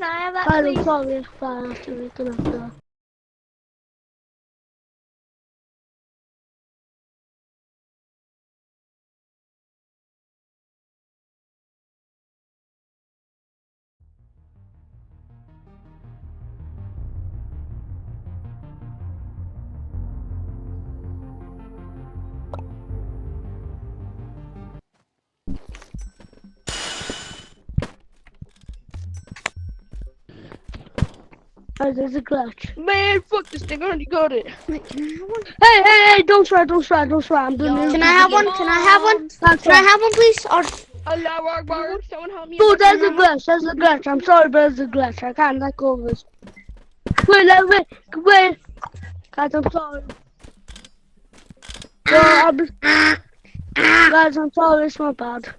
I have that, Tyler, please? sorry, fine, after we can have that. Oh, there's a glitch. Man, fuck this thing. I already got it. Wait, can I have one? Hey, don't try, I'm doing Can it. I have one? Can I have one? That's Can I right. have one, please? Or Allahu Akbar. Someone help me. Dude, there's a glitch, I'm sorry, but there's a glitch. I can't let go of this. Wait. Guys, I'm sorry. Guys, I'm sorry, it's my bad.